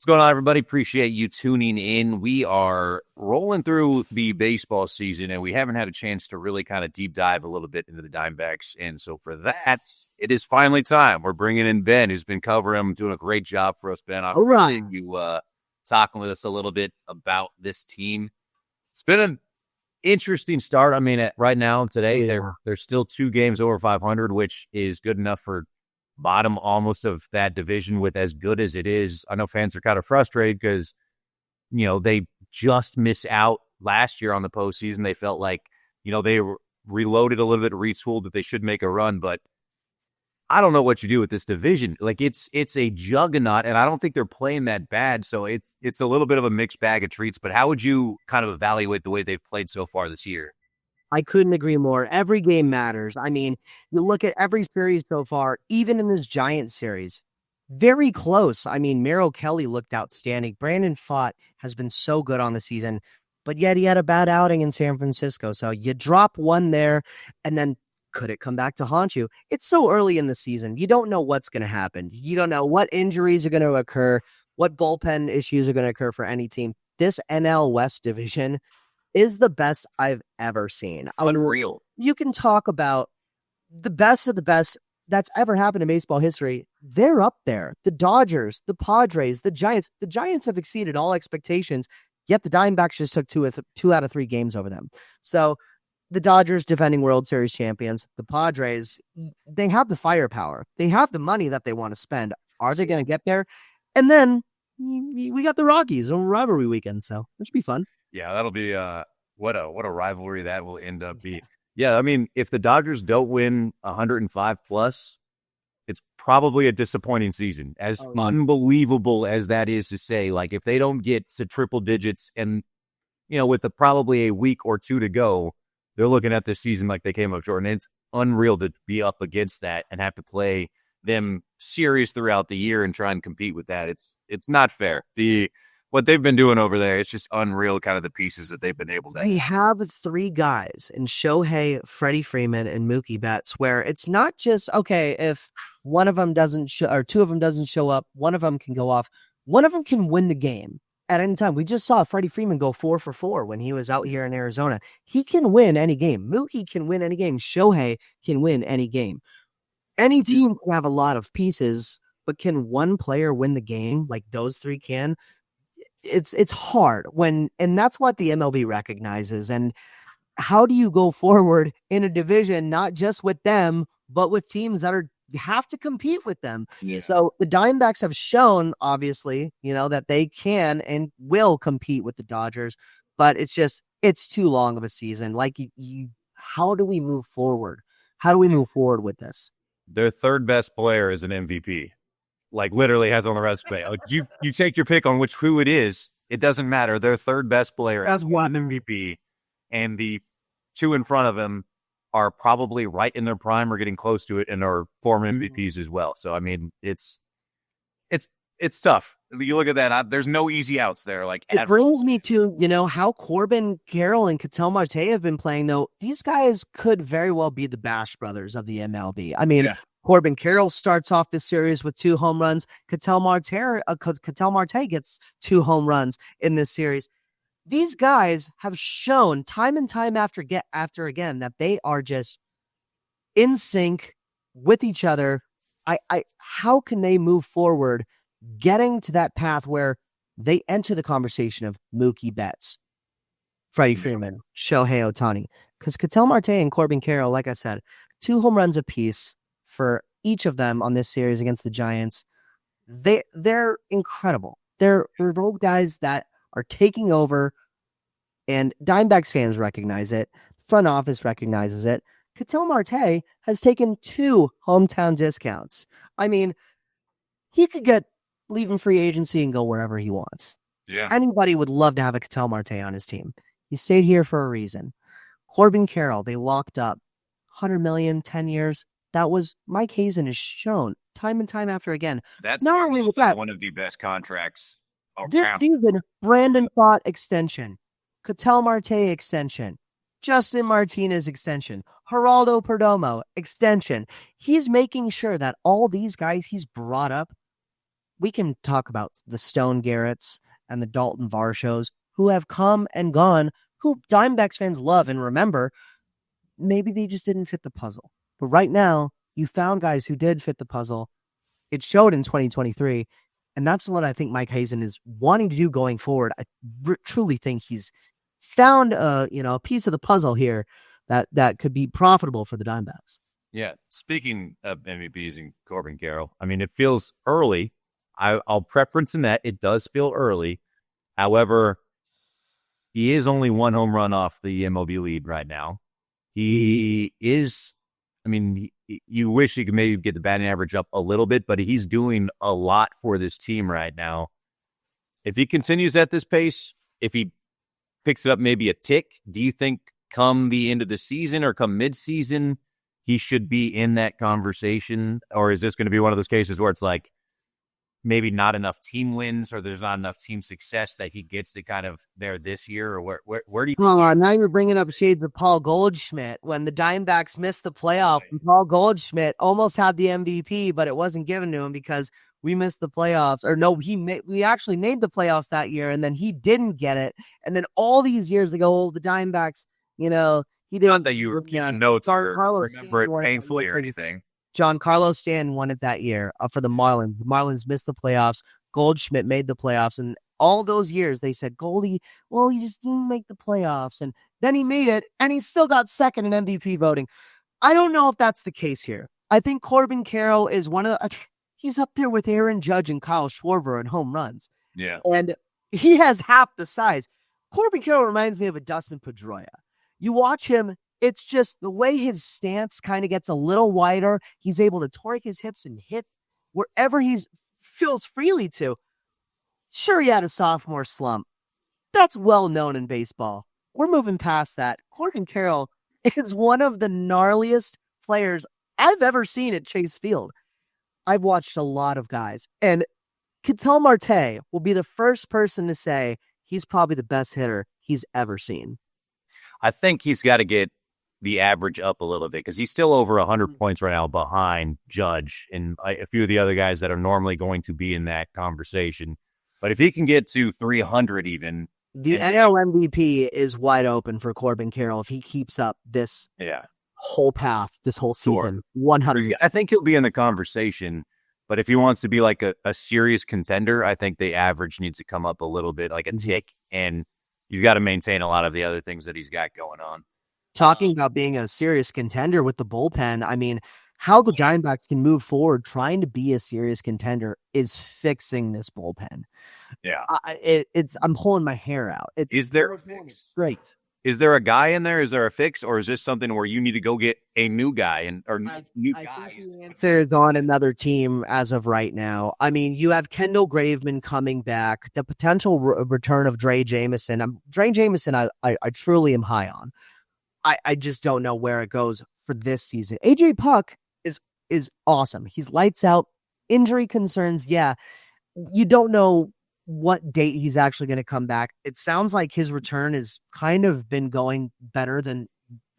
What's going on, everybody? Appreciate you tuning in. We are rolling through the baseball season, and we haven't had a chance to really kind of deep dive a little bit into the Diamondbacks. And so for that, it is finally time. We're bringing in Ben, who's been covering them, doing a great job for us, Ben. I All right. appreciate you talking with us a little bit about this team. It's been an interesting start. I mean, right now, today, they're still 2 games over 500, which is good enough for bottom almost of that division with as good as it is. I know fans are kind of frustrated because, they just miss out last year on the postseason. They felt like, they reloaded a little bit, retooled that they should make a run, but I don't know what you do with this division. Like it's a juggernaut, and I don't think they're playing that bad. So it's a little bit of a mixed bag of treats, but how would you kind of evaluate the way they've played so far this year? I couldn't agree more. Every game matters. I mean, you look at every series so far, even in this Giants series, very close. I mean, Merrill Kelly looked outstanding. Brandon Pfaadt has been so good on the season, but yet he had a bad outing in San Francisco. So you drop one there, and then could it come back to haunt you? It's so early in the season. You don't know what's going to happen. You don't know what injuries are going to occur, what bullpen issues are going to occur for any team. This NL West division is the best I've ever seen. Unreal. You can talk about the best of the best that's ever happened in baseball history. They're up there. The Dodgers, the Padres, the Giants. The Giants have exceeded all expectations, yet the Diamondbacks just took 2 out of 3 games over them. So the Dodgers, defending World Series champions, the Padres, they have the firepower. They have the money that they want to spend. Are they going to get there? And then we got the Rockies on rivalry weekend, so it should be fun. Yeah, that'll be what a rivalry that will end up being. Yeah, I mean, if the Dodgers don't win 105 plus, it's probably a disappointing season. As unbelievable as that is to say, like if they don't get to triple digits and with probably a week or 2 to go, they're looking at this season like they came up short, and it's unreal to be up against that and have to play them series throughout the year and try and compete with that. It's not fair. What they've been doing over there, it's just unreal, kind of the pieces that they've been able to. They have 3 guys in Shohei, Freddie Freeman, and Mookie Betts, where it's not just, okay, if one of them doesn't show, or 2 of them doesn't show up, one of them can go off. One of them can win the game at any time. We just saw Freddie Freeman go 4 for 4 when he was out here in Arizona. He can win any game. Mookie can win any game. Shohei can win any game. Any team can have a lot of pieces, but can one player win the game like those 3 can? It's hard and that's what the MLB recognizes. And how do you go forward in a division, not just with them, but with teams that have to compete with them? Yeah. So the Diamondbacks have shown, obviously, that they can and will compete with the Dodgers, but it's too long of a season. Like how do we move forward? How do we move forward with this? Their third best player is an MVP. Like literally has on the resume. You take your pick on who it is. It doesn't matter. Their third best player has won MVP, and the 2 in front of him are probably right in their prime or getting close to it, and are former MVPs as well. So I mean, it's tough. You look at that. There's no easy outs there. Like it brings me to how Corbin Carroll and Ketel Marte have been playing. Though these guys could very well be the Bash brothers of the MLB. I mean. Yeah. Corbin Carroll starts off this series with 2 home runs. Ketel Marte gets 2 home runs in this series. These guys have shown time and time after again that they are just in sync with each other. How can they move forward, getting to that path where they enter the conversation of Mookie Betts, Freddie Freeman, Shohei Ohtani? Because Ketel Marte and Corbin Carroll, like I said, 2 home runs apiece for each of them on this series against the Giants. They're incredible. They're both guys that are taking over, and Diamondbacks fans recognize it. Front office recognizes it. Ketel Marte has taken 2 hometown discounts. I mean, he could leave in free agency and go wherever he wants. Yeah. Anybody would love to have a Ketel Marte on his team. He stayed here for a reason. Corbin Carroll, they locked up $100 million, 10 years. That was Mike Hazen has shown time and time after again. That's not only with that, one of the best contracts around. This season, Brandon Pfaadt extension, Ketel Marte extension, Justin Martinez extension, Geraldo Perdomo extension. He's making sure that all these guys he's brought up we can talk about the Stone Garretts and the Dalton Varshos who have come and gone, who Diamondbacks fans love and remember. Maybe they just didn't fit the puzzle. But right now, you found guys who did fit the puzzle. It showed in 2023. And that's what I think Mike Hazen is wanting to do going forward. I truly think he's found a piece of the puzzle here that could be profitable for the Diamondbacks. Yeah. Speaking of MVPs and Corbin Carroll, I mean, it feels early. I'll preference in that it does feel early. However, he is only one home run off the MLB lead right now. He is, I mean, you wish he could maybe get the batting average up a little bit, but he's doing a lot for this team right now. If he continues at this pace, if he picks it up maybe a tick, do you think come the end of the season or come mid-season, he should be in that conversation? Or is this going to be one of those cases where it's like maybe not enough team wins or there's not enough team success that he gets to kind of there this year? Or where do you Hold on, now you're bringing up shades of Paul Goldschmidt when the Diamondbacks missed the playoff. And Paul Goldschmidt almost had the MVP, but it wasn't given to him because we missed the playoffs. Or no, we actually made the playoffs that year, and then he didn't get it. And then all these years ago, the Diamondbacks, he didn't. Not that you were keeping notes or remember it painfully or anything. Giancarlo Stanton won it that year for the Marlins. The Marlins missed the playoffs. Goldschmidt made the playoffs. And all those years, they said, Goldie, well, he just didn't make the playoffs. And then he made it, and he still got second in MVP voting. I don't know if that's the case here. I think Corbin Carroll is one of the... He's up there with Aaron Judge and Kyle Schwarber in home runs. Yeah. And he has half the size. Corbin Carroll reminds me of a Dustin Pedroia. You watch him, it's just the way his stance kind of gets a little wider. He's able to torque his hips and hit wherever he feels freely to. Sure, he had a sophomore slump. That's well known in baseball. We're moving past that. Corbin Carroll is one of the gnarliest players I've ever seen at Chase Field. I've watched a lot of guys, and Ketel Marte will be the first person to say he's probably the best hitter he's ever seen. I think he's got to get the average up a little bit because he's still over 100 points right now behind Judge and a few of the other guys that are normally going to be in that conversation. But if he can get to 300 even. The NL MVP is wide open for Corbin Carroll if he keeps up this whole path, this whole season. 100. I think he'll be in the conversation. But if he wants to be like a serious contender, I think the average needs to come up a little bit, like a tick. And you've got to maintain a lot of the other things that he's got going on. Talking about being a serious contender with the bullpen, I mean, how the Diamondbacks can move forward trying to be a serious contender is fixing this bullpen. Yeah. I'm pulling my hair out. Is there a fix? Great. Is there a guy in there? Is there a fix? Or is this something where you need to go get a new guy or new guys? I think the answer is on another team as of right now. I mean, you have Kendall Graveman coming back, the potential return of Dre Jameson. Dre Jameson, I truly am high on. I just don't know where it goes for this season. AJ Puck is awesome. He's lights out. Injury concerns, yeah. You don't know what date he's actually going to come back. It sounds like his return has kind of been going better than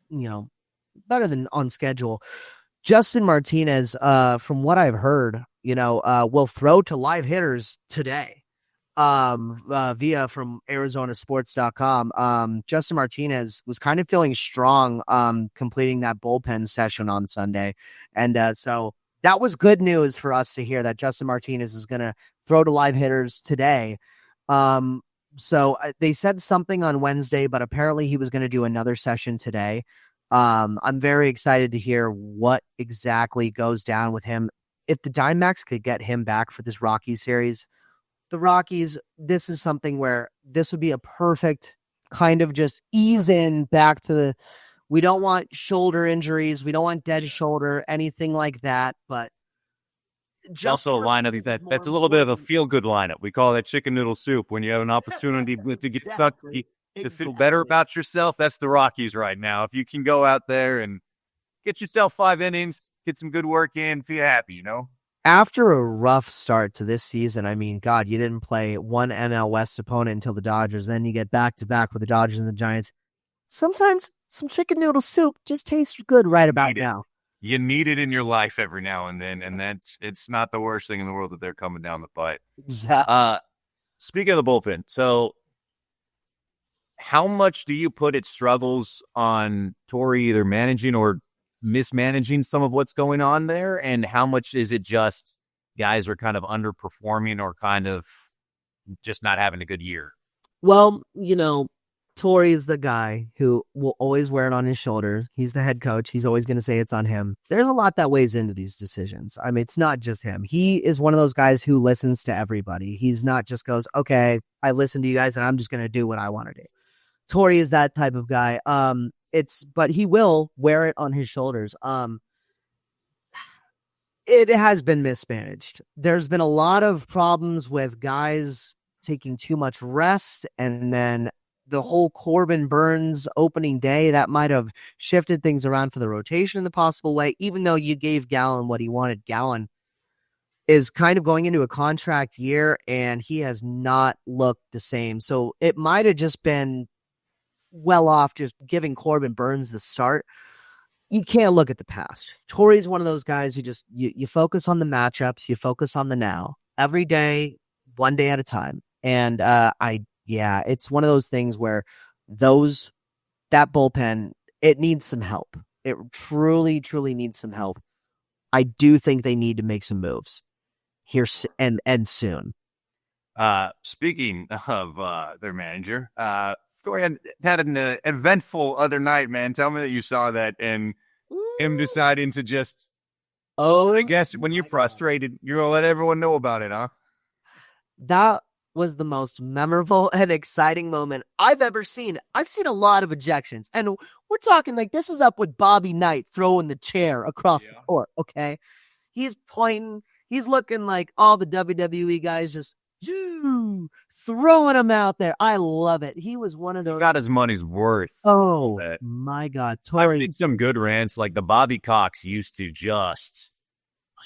on schedule. Justin Martinez, from what I've heard, will throw to live hitters today. Via from ArizonaSports.com. Justin Martinez was kind of feeling strong, completing that bullpen session on Sunday. And so that was good news for us to hear that Justin Martinez is going to throw to live hitters today. So they said something on Wednesday, but apparently he was going to do another session today. I'm very excited to hear what exactly goes down with him. If the Diamondbacks could get him back for this Rockies series, the Rockies, this is something where this would be a perfect kind of just ease in back to we don't want shoulder injuries. We don't want dead shoulder, anything like that. But just also a lineup that's a little bit of a feel-good lineup. We call that chicken noodle soup. When you have an opportunity to get stuck, to feel better about yourself, that's the Rockies right now. If you can go out there and get yourself 5 innings, get some good work in, feel happy, After a rough start to this season, I mean, God, you didn't play one NL West opponent until the Dodgers. Then you get back-to-back with the Dodgers and the Giants. Sometimes some chicken noodle soup just tastes good right about now. you need it in your life every now and then, and it's not the worst thing in the world that they're coming down the pipe. Exactly. Speaking of the bullpen, so how much do you put its struggles on Torey either managing or mismanaging some of what's going on there? And how much is it just guys are kind of underperforming or kind of just not having a good year? Well, Torey is the guy who will always wear it on his shoulders. He's the head coach. He's always going to say it's on him. There's a lot that weighs into these decisions. I mean, it's not just him. He is one of those guys who listens to everybody. He's not just goes, okay, I listen to you guys and I'm just going to do what I want to do. Torey is that type of guy. But he will wear it on his shoulders. It has been mismanaged. There's been a lot of problems with guys taking too much rest, and then the whole Corbin Burnes opening day, that might have shifted things around for the rotation in the possible way, even though you gave Gallen what he wanted. Gallen is kind of going into a contract year, and he has not looked the same. So it might have just been well off just giving Corbin Burnes the start. You can't look at the past. Torey's one of those guys who just, you focus on the matchups, you focus on the now. Every day, one day at a time. And it's one of those things where that bullpen, it needs some help. It truly, truly needs some help. I do think they need to make some moves here and soon. Speaking of their manager, Torey had an eventful other night, man. Tell me that you saw that, and him deciding to just, I guess when you're frustrated, you're going to let everyone know about it, huh? That was the most memorable and exciting moment I've ever seen. I've seen a lot of ejections, and we're talking like this is up with Bobby Knight throwing the chair across the court, okay? He's pointing, he's looking like all the WWE guys just throwing him out there. I love it. He was one of those. He got his money's worth. Oh, my God. I've seen some good rants, like the Bobby Cox used to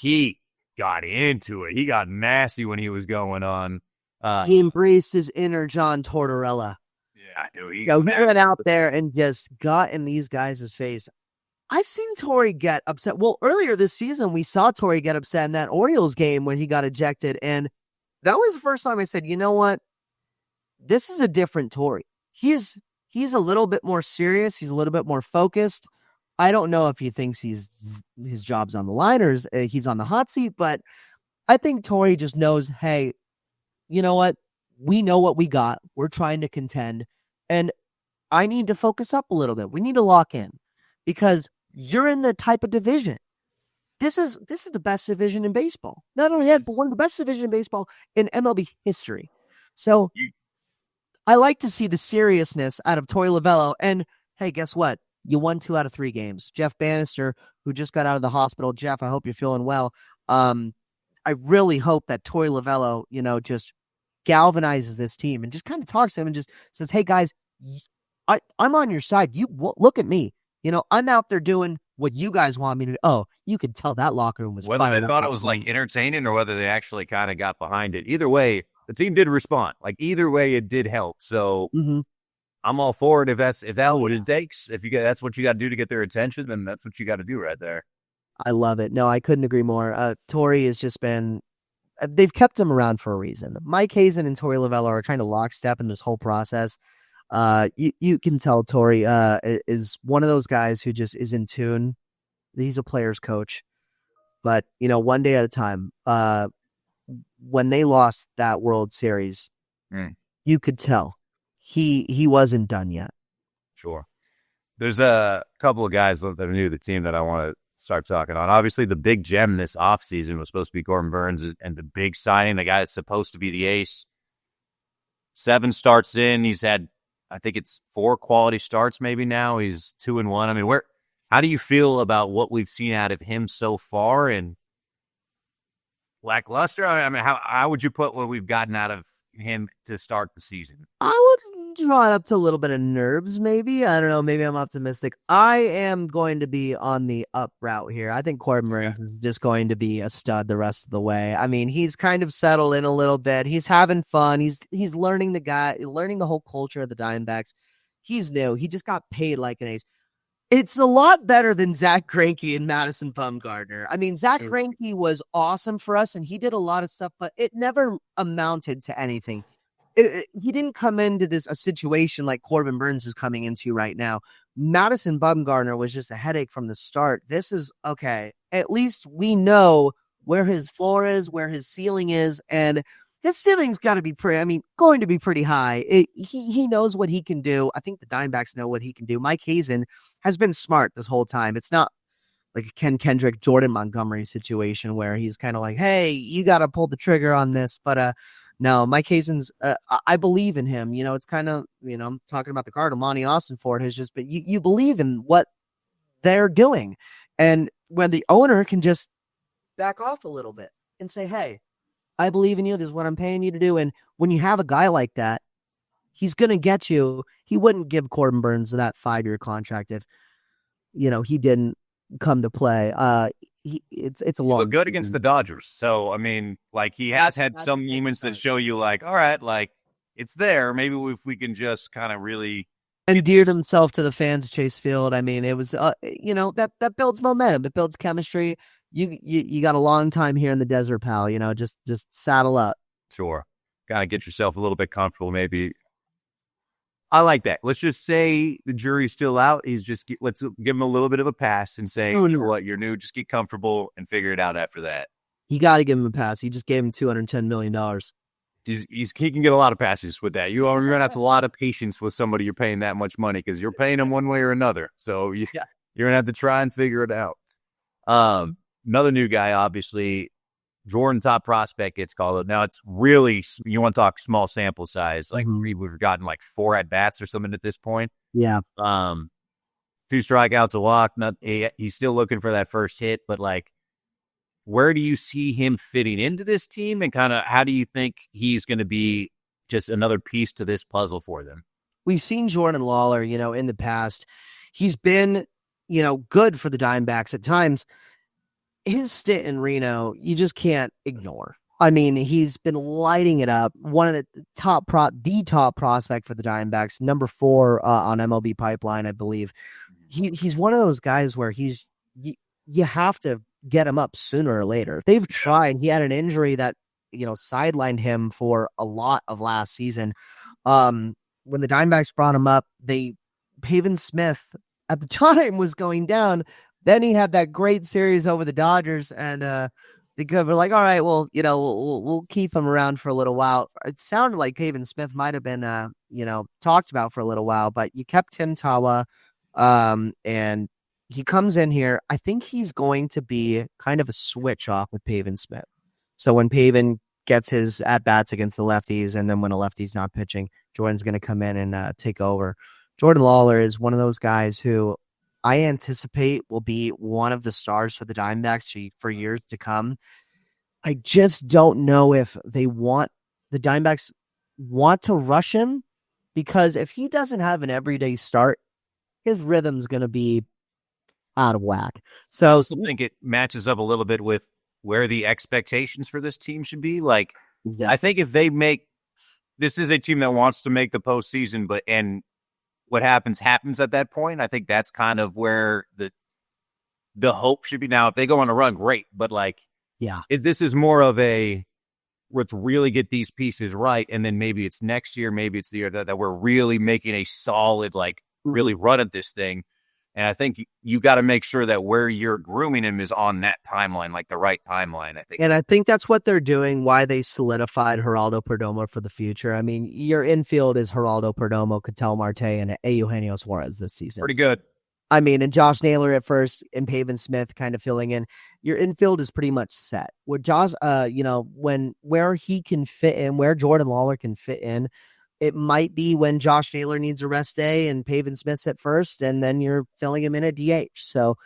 he got into it. He got nasty when he was going on. He embraced his inner John Tortorella. Yeah, dude. He went out there and just got in these guys' face. I've seen Torey get upset. Well, earlier this season, we saw Torey get upset in that Orioles game when he got ejected. And that was the first time I said, you know what? This is a different Torey. He's a little bit more serious. He's a little bit more focused. I don't know if he thinks his job's on the line or he's on the hot seat, but I think Torey just knows, hey, you know what? We know what we got. We're trying to contend. And I need to focus up a little bit. We need to lock in because you're in the type of division. This is the best division in baseball. Not only that, but one of the best divisions in baseball in MLB history. So I like to see the seriousness out of Torey Lovullo. And hey, guess what? You won 2 out of 3 games. Jeff Bannister, who just got out of the hospital. Jeff, I hope you're feeling well. I really hope that Torey Lovullo, just galvanizes this team and just kind of talks to him and just says, hey guys, I'm on your side. You look at me. I'm out there doing what you guys want me to do. Oh, you could tell that locker room was whether they thought it was like entertaining or whether they actually kind of got behind it. Either way, the team did respond. Like either way, it did help. So I'm all for it. If that's what it takes, that's what you got to do to get their attention, then that's what you got to do right there. I love it. No, I couldn't agree more. Torey has just been. They've kept him around for a reason. Mike Hazen and Torey Lovullo are trying to lockstep in this whole process. You can tell Torey is one of those guys who just is in tune. He's a player's coach, but one day at a time. When they lost that World Series, you could tell he wasn't done yet. Sure. There's a couple of guys that are new to the team that I want to start talking on. Obviously, the big gem this offseason was supposed to be Corbin Burnes, and the big signing, the guy that's supposed to be the ace. 7 starts in. He's had, I think it's 4 quality starts maybe now. He's 2-1. I mean, how do you feel about what we've seen out of him so far? And lackluster? I mean, how would you put what we've gotten out of him to start the season? I would draw it up to a little bit of nerves, maybe. I don't know. Maybe I'm optimistic. I am going to be on the up route here. I think Corbin Burnes is just going to be a stud the rest of the way. I mean, he's kind of settled in a little bit. He's having fun. He's learning the whole culture of the Diamondbacks. He's new. He just got paid like an ace. It's a lot better than Zach Greinke and Madison Bumgarner. I mean, Zach Greinke was awesome for us, and he did a lot of stuff, but it never amounted to anything. He didn't come into a situation like Corbin Burnes is coming into right now. Madison Bumgarner was just a headache from the start. This is, okay, at least we know where his floor is, where his ceiling is, and his ceiling's got to be going to be pretty high. He knows what he can do. I think the Diamondbacks know what he can do. Mike Hazen has been smart this whole time. It's not like a Ken Kendrick, Jordan Montgomery situation where he's kind of like, hey, you got to pull the trigger on this. But no, Mike Hazen's, I believe in him. It's kind of, I'm talking about the Cardinal, Monty Austin Ford has just been, you believe in what they're doing. And when the owner can just back off a little bit and say, hey, I believe in you. This is what I'm paying you to do. And when you have a guy like that, he's going to get you. He wouldn't give Corbin Burnes that 5-year contract if, he didn't come to play. It's a long. Look good against the Dodgers. So, I mean, like he has had some moments that show you like, all right, like it's there. Maybe if we can just kind of really endeared himself to the fans of Chase Field. I mean, it was, that builds momentum. It builds chemistry. You got a long time here in the desert, pal. Just saddle up. Sure. Gotta get yourself a little bit comfortable, maybe. I like that. Let's just say the jury's still out. Let's give him a little bit of a pass and say, what, you're new, just get comfortable and figure it out after that. You got to give him a pass. He just gave him $210 million. He can get a lot of passes with that. You're going to have a lot of patience with somebody you're paying that much money because you're paying them one way or another. So you're going to have to try and figure it out. Another new guy, obviously, Jordan top prospect gets called up. Now it's really, you want to talk small sample size. Like we've gotten like 4 at-bats or something at this point. Yeah. 2 strikeouts, a walk. He's still looking for that first hit, but like, where do you see him fitting into this team? And kind of how do you think he's going to be just another piece to this puzzle for them? We've seen Jordan Lawler, in the past. He's been, good for the Diamondbacks at times. His stint in Reno, you just can't ignore. I mean, he's been lighting it up. One of the top prospect for the Diamondbacks, number 4 on MLB Pipeline, I believe. He's one of those guys where you have to get him up sooner or later. They've tried. He had an injury that sidelined him for a lot of last season. When the Diamondbacks brought him up, Pavin Smith at the time was going down. Then he had that great series over the Dodgers, and they were like, all right, well, we'll keep him around for a little while. It sounded like Pavin Smith might have been, talked about for a little while, but you kept Tim Tawa, and he comes in here. I think he's going to be kind of a switch off with Pavin Smith. So when Pavin gets his at-bats against the lefties, and then when a lefty's not pitching, Jordan's going to come in and take over. Jordan Lawler is one of those guys who I anticipate will be one of the stars for the Diamondbacks for years to come. I just don't know if the Diamondbacks want to rush him, because if he doesn't have an everyday start, his rhythm's going to be out of whack. So I also think it matches up a little bit with where the expectations for this team should be. Like, I think if they this is a team that wants to make the postseason, and what happens at that point. I think that's kind of where the hope should be. Now, if they go on a run, great. But this is more of let's really get these pieces right, and then maybe it's next year, maybe it's the year that we're really making a solid, really run at this thing. And I think you got to make sure that where you're grooming him is on that timeline, like the right timeline, I think. And I think that's what they're doing, why they solidified Geraldo Perdomo for the future. I mean, your infield is Geraldo Perdomo, Ketel Marte, and Eugenio Suarez this season. Pretty good. I mean, and Josh Naylor at first and Pavin Smith kind of filling in. Your infield is pretty much set. Where Josh, where he can fit in, where Jordan Lawler can fit in, it might be when Josh Naylor needs a rest day and Pavin Smith's at first, and then you're filling him in at DH. So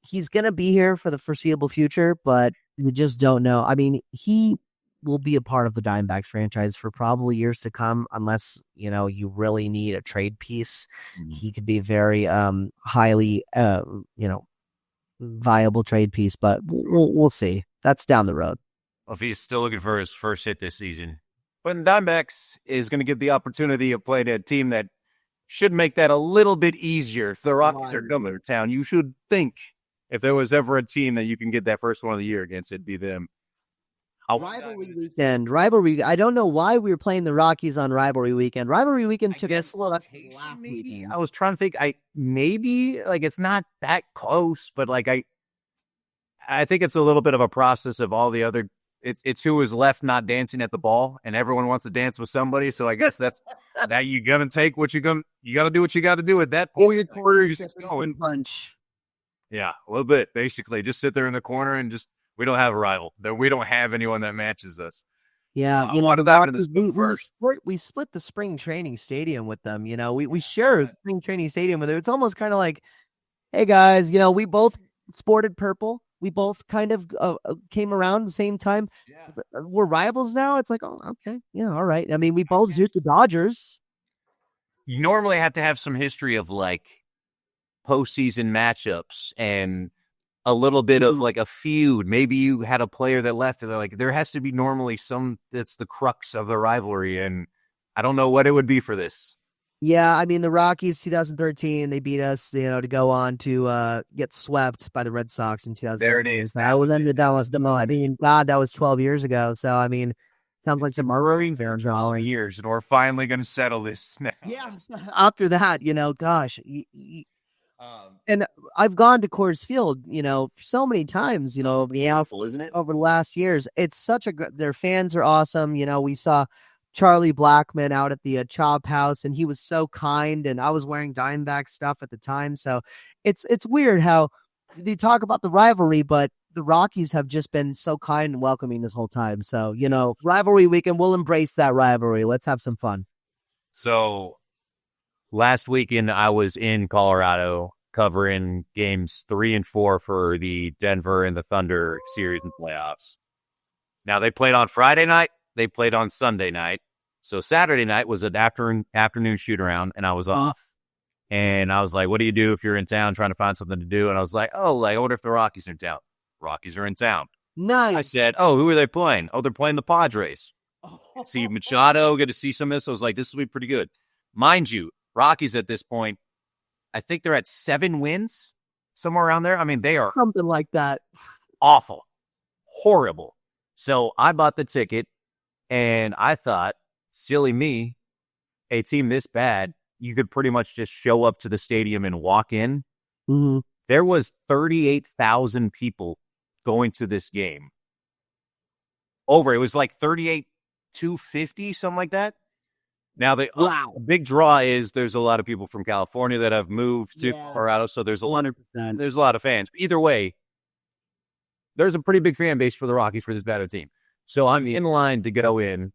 he's going to be here for the foreseeable future, but you just don't know. I mean, he will be a part of the Diamondbacks franchise for probably years to come, unless, you really need a trade piece. Mm-hmm. He could be very highly, viable trade piece, but we'll see. That's down the road. Well, if he's still looking for his first hit this season. But the Diamondbacks is going to get the opportunity of playing a team that should make that a little bit easier. If the Rockies are coming to town, you should think if there was ever a team that you can get that first one of the year against, it'd be them. Rivalry weekend. Rivalry. I don't know why we were playing the Rockies on rivalry weekend. Rivalry weekend took us last weekend. I was trying to think. Maybe like it's not that close, but like I think it's a little bit of a process of all the other. It's who is left not dancing at the ball, and everyone wants to dance with somebody. So I guess that's that you gonna take what you got to do what you got to do at that point. Quarters going punch. Yeah, a little bit. Basically, just sit there in the corner and just. We don't have a rival. We don't have anyone that matches us. Yeah, you know, we split the spring training stadium with them. You know, we share a spring training stadium with them. It's almost kind of like, hey guys, you know, we both sported purple. We both kind of came around at the same time. Yeah. We're rivals now. It's like, oh, okay, yeah, all right. I mean, we both used the Dodgers. You normally have to have some history of like postseason matchups and a little bit of like a feud. Maybe you had a player that left and they're like, there has to be normally some that's the crux of the rivalry. And I don't know what it would be for this. Yeah. I mean, the Rockies 2013, they beat us, you know, to go on to get swept by the Red Sox in 2000. There it is. That was I mean, God, that was 12 years ago. So, I mean, sounds like some murdering years. And we're finally going to settle this now. Yes. After that, you know, gosh, and I've gone to Coors Field, you know, so many times, you know, isn't it? Over the last years. It's such their fans are awesome. You know, we saw Charlie Blackmon out at the Chop House, and he was so kind, and I was wearing Diamondback stuff at the time. So it's weird how they talk about the rivalry, but the Rockies have just been so kind and welcoming this whole time. So, you know, rivalry weekend, we'll embrace that rivalry. Let's have some fun. So last weekend, I was in Colorado covering games 3 and 4 for the Denver and the Thunder series and playoffs. Now, they played on Friday night. They played on Sunday night. So Saturday night was an afternoon shoot-around, and I was off. And I was like, what do you do if you're in town trying to find something to do? And I was like, I wonder if the Rockies are in town. Rockies are in town. Nice. I said, who are they playing? They're playing the Padres. See Machado, get to see some of this. I was like, this will be pretty good. Mind you, Rockies at this point, I think they're at 7 wins, somewhere around there. I mean, they are something like that. Awful, horrible. So I bought the ticket, and I thought, silly me, a team this bad, you could pretty much just show up to the stadium and walk in. Mm-hmm. There was 38,000 people going to this game. It was like 38,250, something like that. Now, the big draw is there's a lot of people from California that have moved to Colorado, so there's 100%. There's a lot of fans. But either way, there's a pretty big fan base for the Rockies for this bad of a team. So I'm in line to go in,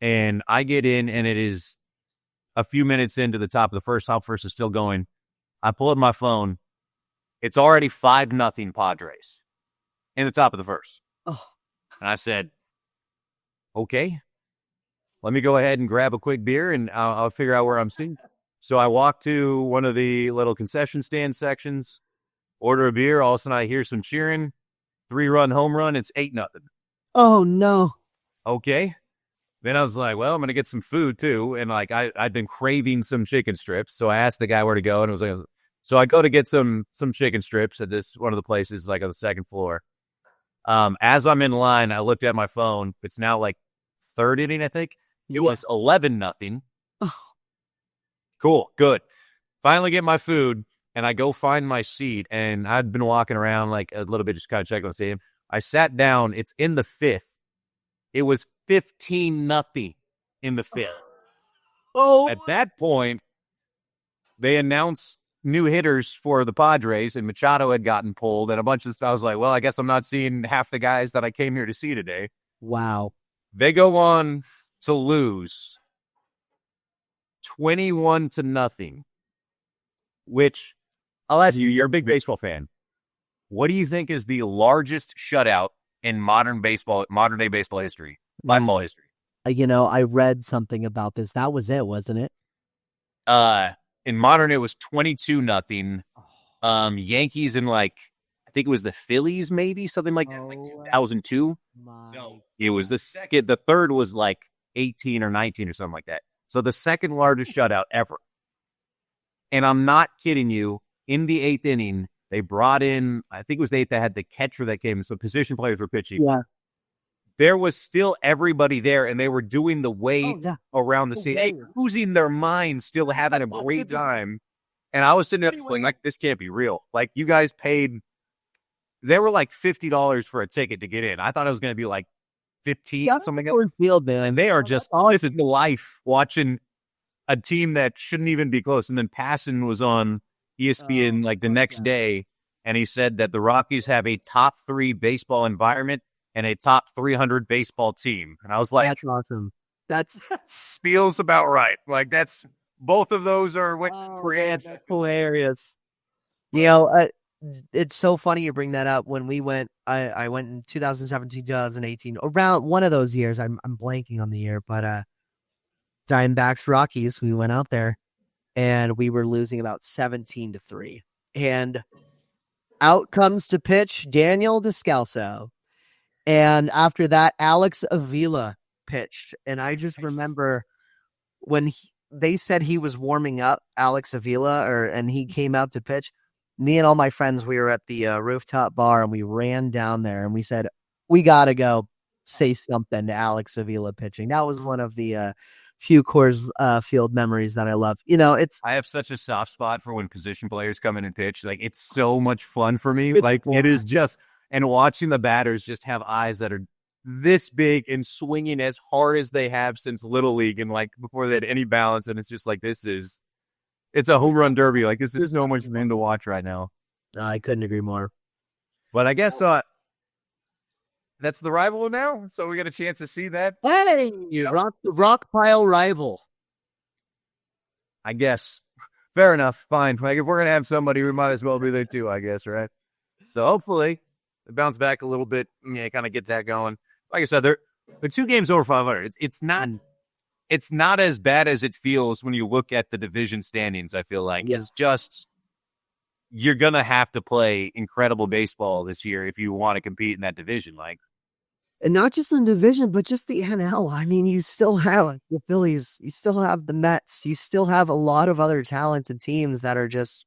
and I get in, and it is a few minutes into the top of the first. Top first is still going. I pull up my phone. It's already 5-0 Padres in the top of the first. Oh. And I said, okay. Let me go ahead and grab a quick beer, and I'll figure out where I'm sitting. So I walk to one of the little concession stand sections, order a beer. All of a sudden, I hear some cheering. 3-run home run. It's 8-0. Oh, no. Okay. Then I was like, well, I'm going to get some food, too. And, like, I'd been craving some chicken strips. So I asked the guy where to go, and it was like, so I go to get some chicken strips at this one of the places, like, on the second floor. As I'm in line, I looked at my phone. It's now, like, third inning, I think. It was 11-0. Oh. Cool. Good. Finally get my food, and I go find my seat, and I'd been walking around like a little bit, just kind of checking on the stadium. I sat down. It's in the 5th. It was 15-0 in the 5th. Oh. At that point, they announced new hitters for the Padres, and Machado had gotten pulled, and a bunch of stuff. I was like, well, I guess I'm not seeing half the guys that I came here to see today. Wow. They go on to lose 21-0, which I'll ask you, you're a big baseball fan. What do you think is the largest shutout in modern day baseball history? Baseball history. You know, I read something about this. That was it, wasn't it? In modern, it was 22-0. Yankees in I think it was the Phillies, maybe something like that, like 2002. So it was the second. The third was like 18 or 19 or something like that. So the second largest shutout ever. And I'm not kidding you. In the 8th inning, they brought in, I think it was the 8th that had the catcher that came in, so position players were pitching. Yeah. There was still everybody there, and they were doing the weights around the stadium, losing their minds, still having a great time. And I was sitting there going, like, this can't be real. Like, you guys paid, they were like $50 for a ticket to get in. I thought it was going to be like 15, something else. Field, man. And they are just, this is life watching a team that shouldn't even be close. And then Passan was on ESPN like the next day, and he said that the Rockies have a top 3 baseball environment and a top 300 baseball team. And I was like, that's awesome. That's feels about right. Like, that's both of those are that's hilarious. You know, it's so funny you bring that up. When we went, I went in 2017, 2018, around one of those years. I'm blanking on the year, but Diamondbacks Rockies. We went out there, and we were losing about 17-3. And out comes to pitch Daniel Descalso. And after that, Alex Avila pitched. And I just remember when they said he was warming up, Alex Avila, and he came out to pitch. Me and all my friends, we were at the rooftop bar, and we ran down there, and we said, we got to go say something to Alex Avila pitching. That was one of the few Coors Field memories that I love. You know, I have such a soft spot for when position players come in and pitch. Like, it's so much fun for me. Like, it is just, and watching the batters just have eyes that are this big and swinging as hard as they have since Little League, and like before they had any balance. And it's just like, it's a home run derby. Like, this is so much fun to watch right now. I couldn't agree more. But I guess that's the rival now, so we got a chance to see that. Hey, rock pile rival. I guess. Fair enough. Fine. Like, if we're gonna have somebody, we might as well be there too, I guess, right? So hopefully they bounce back a little bit. Yeah, kind of get that going. Like I said, they're 2 games over 500. It's not as bad as it feels when you look at the division standings. I feel like it's just, you're gonna have to play incredible baseball this year if you want to compete in that division. Like, and not just in the division, but just the NL. I mean, you still have the Phillies, you still have the Mets, you still have a lot of other talented teams that are just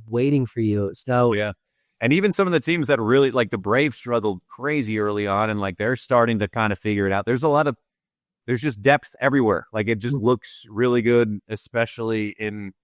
waiting for you. So yeah. And even some of the teams that really, like the Braves, struggled crazy early on, and like they're starting to kind of figure it out. There's just depth everywhere. Like, it just looks really good, especially in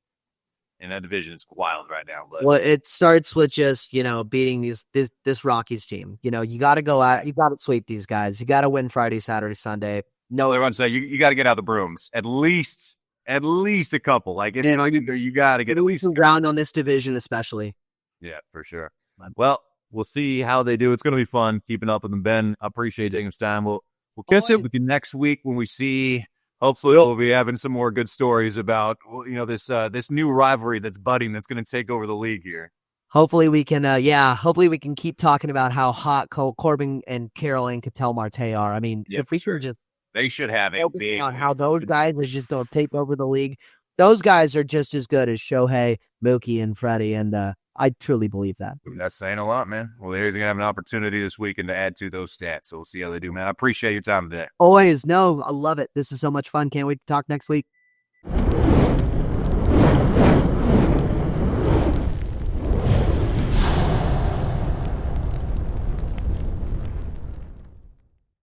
that division. It's wild right now. But. Well, it starts with just, beating this Rockies team. You got to go out, you got to sweep these guys. You got to win Friday, Saturday, Sunday. No, everyone say you got to get out the brooms. At least a couple. Like, you got to get at least some ground on this division, especially. Yeah, for sure. Well, we'll see how they do. It's going to be fun keeping up with them. Ben, I appreciate taking some time. We'll catch up with you next week when we see. Hopefully, we'll be having some more good stories about this new rivalry that's budding, that's going to take over the league here. Hopefully we can, hopefully we can keep talking about how hot Corbin and Carroll and Ketel Marte are. I mean, if we could just, they should have a big on how those guys are just going to take over the league. Those guys are just as good as Shohei, Mookie, and Freddie, and I truly believe that. That's saying a lot, man. Well, they're going to have an opportunity this weekend to add to those stats, so we'll see how they do, man. I appreciate your time today. Always. No, I love it. This is so much fun. Can't wait to talk next week.